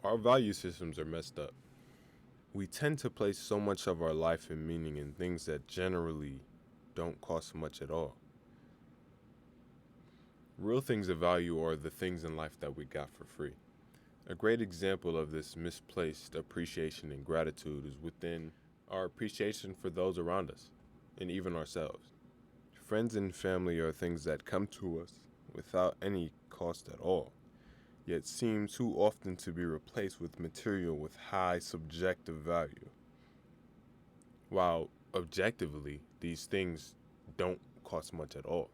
Our value systems are messed up. We tend to place so much of our life and meaning in things that generally don't cost much at all. Real things of value are the things in life that we got for free. A great example of this misplaced appreciation and gratitude is within our appreciation for those around us and even ourselves. Friends and family are things that come to us without any cost at all, yet seem too often to be replaced with material with high subjective value. While objectively, these things don't cost much at all.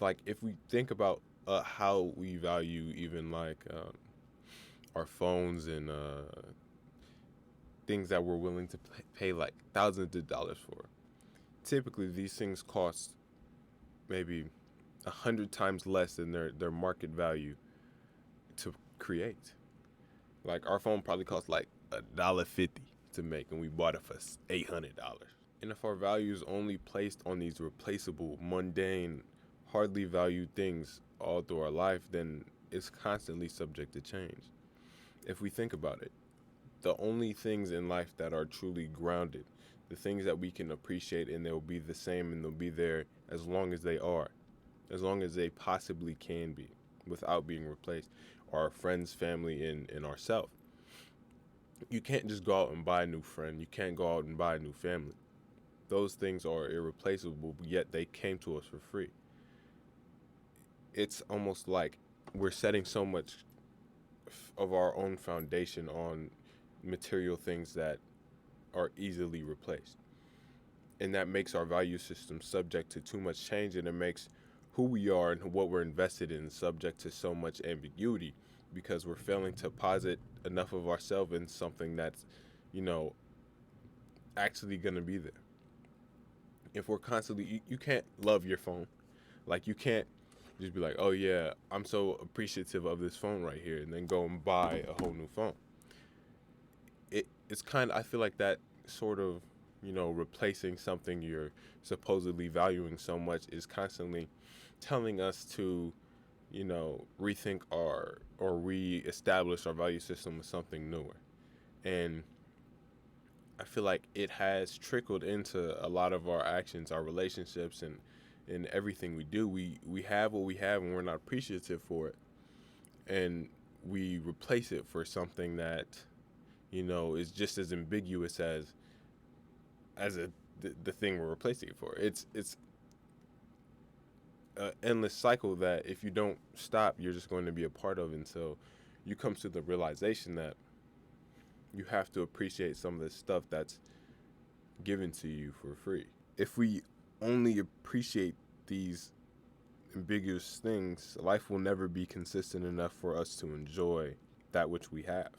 Like, if we think about how we value even like our phones and things that we're willing to pay like thousands of dollars for, typically these things cost maybe 100 times less than their market value to create. Like, our phone probably costs like $1.50 to make, and we bought it for $800. And if our value is only placed on these replaceable, mundane, hardly valued things all through our life, then it's constantly subject to change. If we think about it, the only things in life that are truly grounded, the things that we can appreciate and they'll be the same and they'll be there as long as they are, as long as they possibly can be, without being replaced, are our friends, family, and ourselves. You can't just go out and buy a new friend. You can't go out and buy a new family. Those things are irreplaceable, but yet they came to us for free. It's almost like we're setting so much of our own foundation on material things that are easily replaced. And that makes our value system subject to too much change, and it makes who we are and what we're invested in subject to so much ambiguity, because we're failing to posit enough of ourselves in something that's, actually going to be there. If we're constantly, you can't love your phone. Like, you can't just be like, oh yeah, I'm so appreciative of this phone right here, and then go and buy a whole new phone. It's kind of, I feel like that sort of, replacing something you're supposedly valuing so much is constantly telling us to, rethink or reestablish our value system with something newer. And I feel like it has trickled into a lot of our actions, our relationships, and in everything we do. We have what we have, and we're not appreciative for it, and we replace it for something that, is just as ambiguous as the thing we're replacing it for. It's an endless cycle that if you don't stop, you're just going to be a part of until you come to the realization that you have to appreciate some of the stuff that's given to you for free. If we only appreciate these ambiguous things, life will never be consistent enough for us to enjoy that which we have.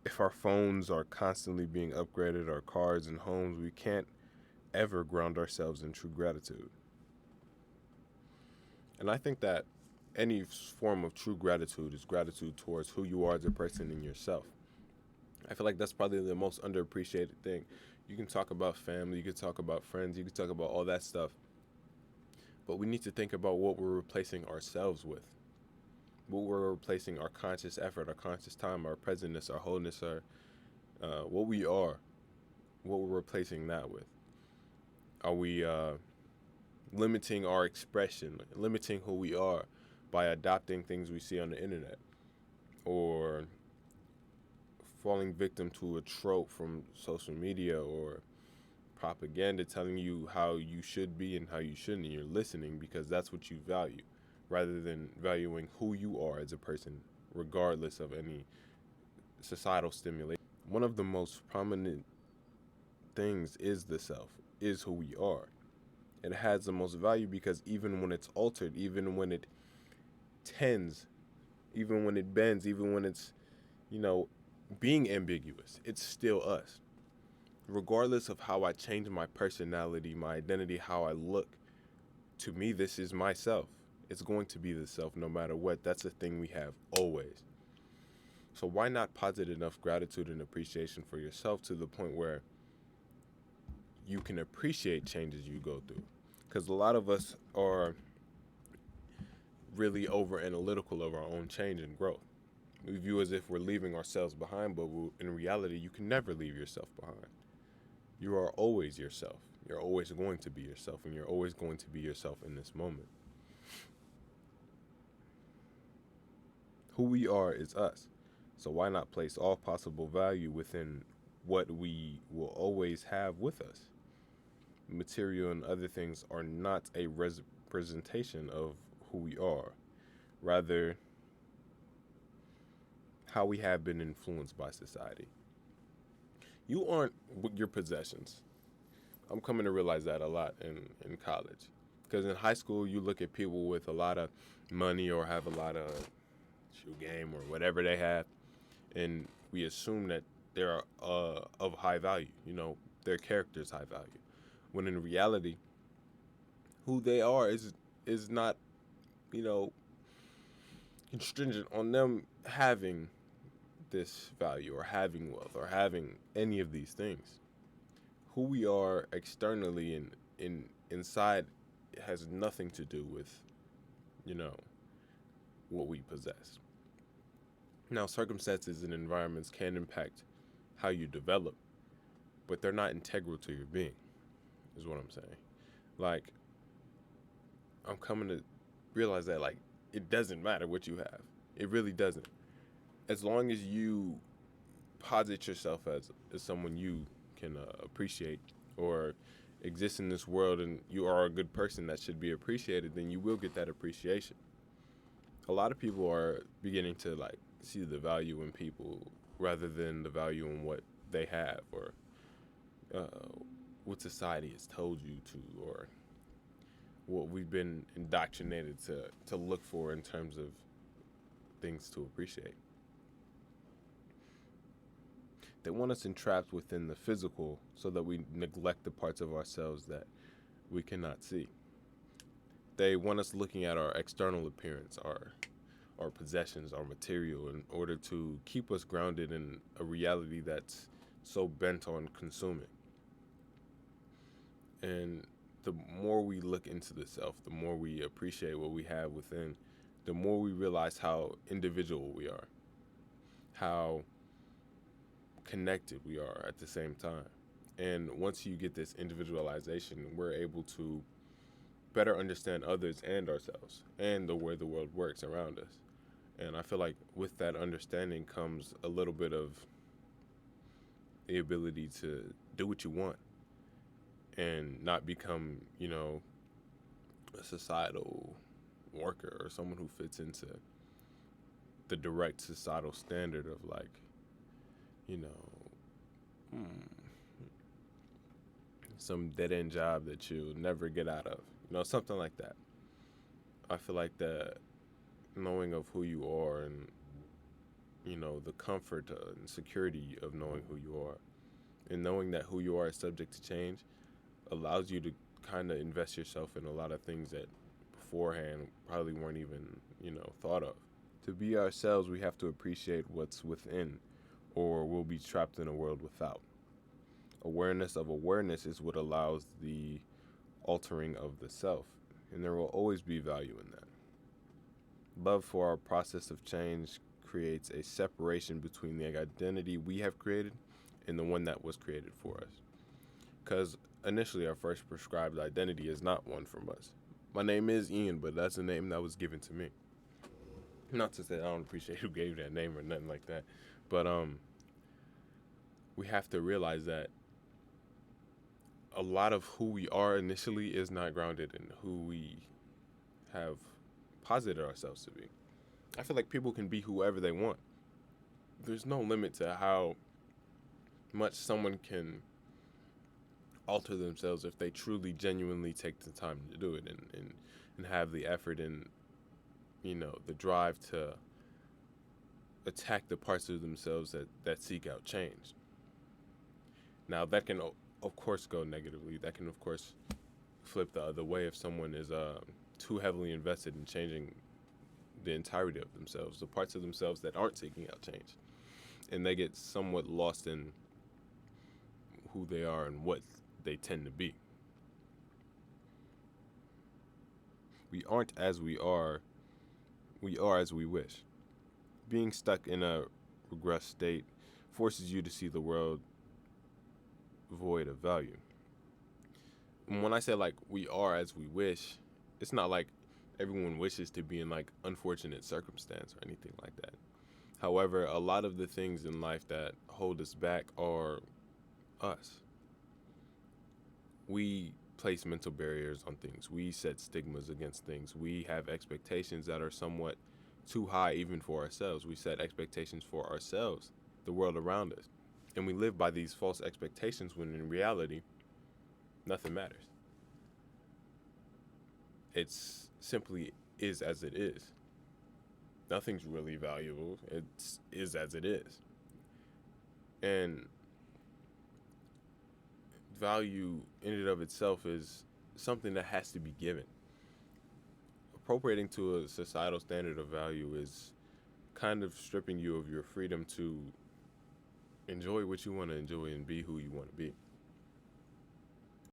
If our phones are constantly being upgraded, our cars and homes, we can't ever ground ourselves in true gratitude. And I think that any form of true gratitude is gratitude towards who you are as a person and yourself. I feel like that's probably the most underappreciated thing. You can talk about family, you can talk about friends, you can talk about all that stuff, but we need to think about what we're replacing ourselves with. What we're replacing our conscious effort, our conscious time, our presentness, our wholeness, our what we are, what we're replacing that with. Are we limiting our expression, limiting who we are by adopting things we see on the internet, or falling victim to a trope from social media or propaganda telling you how you should be and how you shouldn't, and you're listening because that's what you value, rather than valuing who you are as a person, regardless of any societal stimulation. One of the most prominent things is the self, is who we are. It has the most value because even when it's altered, even when it tends, even when it bends, even when it's, being ambiguous, it's still us. Regardless of how I change my personality, my identity, how I look, to me, this is myself. It's going to be the self no matter what. That's a thing we have always. So why not posit enough gratitude and appreciation for yourself to the point where you can appreciate changes you go through? Because a lot of us are really over analytical of our own change and growth. We view as if we're leaving ourselves behind, but in reality, you can never leave yourself behind. You are always yourself. You're always going to be yourself, and you're always going to be yourself in this moment. Who we are is us. So why not place all possible value within what we will always have with us? Material and other things are not a representation of who we are. Rather, how we have been influenced by society. You aren't your possessions. I'm coming to realize that a lot in college. Because in high school, you look at people with a lot of money or have a lot of shoe game or whatever they have, and we assume that they're of high value. Their character is high value. When in reality, who they are is not, you know, contingent on them having this value or having wealth or having any of these things. Who we are externally and inside has nothing to do with, what we possess. Now, circumstances and environments can impact how you develop, but they're not integral to your being, is what I'm saying. Like, I'm coming to realize that, like, it doesn't matter what you have. It really doesn't. As long as you posit yourself as someone you can appreciate or exist in this world and you are a good person that should be appreciated, then you will get that appreciation. A lot of people are beginning to, like, see the value in people rather than the value in what they have or what society has told you to, or what we've been indoctrinated to look for in terms of things to appreciate. They want us entrapped within the physical so that we neglect the parts of ourselves that we cannot see. They want us looking at our external appearance, our possessions, our material, in order to keep us grounded in a reality that's so bent on consuming. And the more we look into the self, the more we appreciate what we have within, the more we realize how individual we are, how connected we are at the same time. And once you get this individualization, we're able to better understand others and ourselves and the way the world works around us. And I feel like with that understanding comes a little bit of the ability to do what you want and not become, a societal worker or someone who fits into the direct societal standard of, like, some dead-end job that you'll never get out of, something like that. I feel like the knowing of who you are and, the comfort and security of knowing who you are and knowing that who you are is subject to change allows you to kind of invest yourself in a lot of things that beforehand probably weren't even, thought of. To be ourselves, we have to appreciate what's within, or we'll be trapped in a world without. Awareness of awareness is what allows the altering of the self, and there will always be value in that. Love for our process of change creates a separation between the identity we have created and the one that was created for us. Because initially our first prescribed identity is not one from us. My name is Ian, but that's a name that was given to me. Not to say I don't appreciate who gave that name or nothing like that, but we have to realize that a lot of who we are initially is not grounded in who we have posited ourselves to be. I feel like people can be whoever they want. There's no limit to how much someone can alter themselves if they truly, genuinely take the time to do it and have the effort and, the drive to attack the parts of themselves that seek out change. Now, that can, of course, go negatively. That can, of course, flip the other way if someone is too heavily invested in changing the entirety of themselves, the parts of themselves that aren't seeking out change. And they get somewhat lost in who they are and what they tend to be. We aren't as we are We are as we wish. Being stuck in a regress state forces you to see the world void of value. And when I say like we are as we wish, it's not like everyone wishes to be in like unfortunate circumstance or anything like that. However, a lot of the things in life that hold us back are us. We place mental barriers on things. We set stigmas against things. We have expectations that are somewhat too high even for ourselves. We set expectations for ourselves, the world around us. And we live by these false expectations when in reality, nothing matters. It's simply is as it is. Nothing's really valuable. It is as it is. And value in and of itself is something that has to be given. Appropriating to a societal standard of value is kind of stripping you of your freedom to enjoy what you want to enjoy and be who you want to be.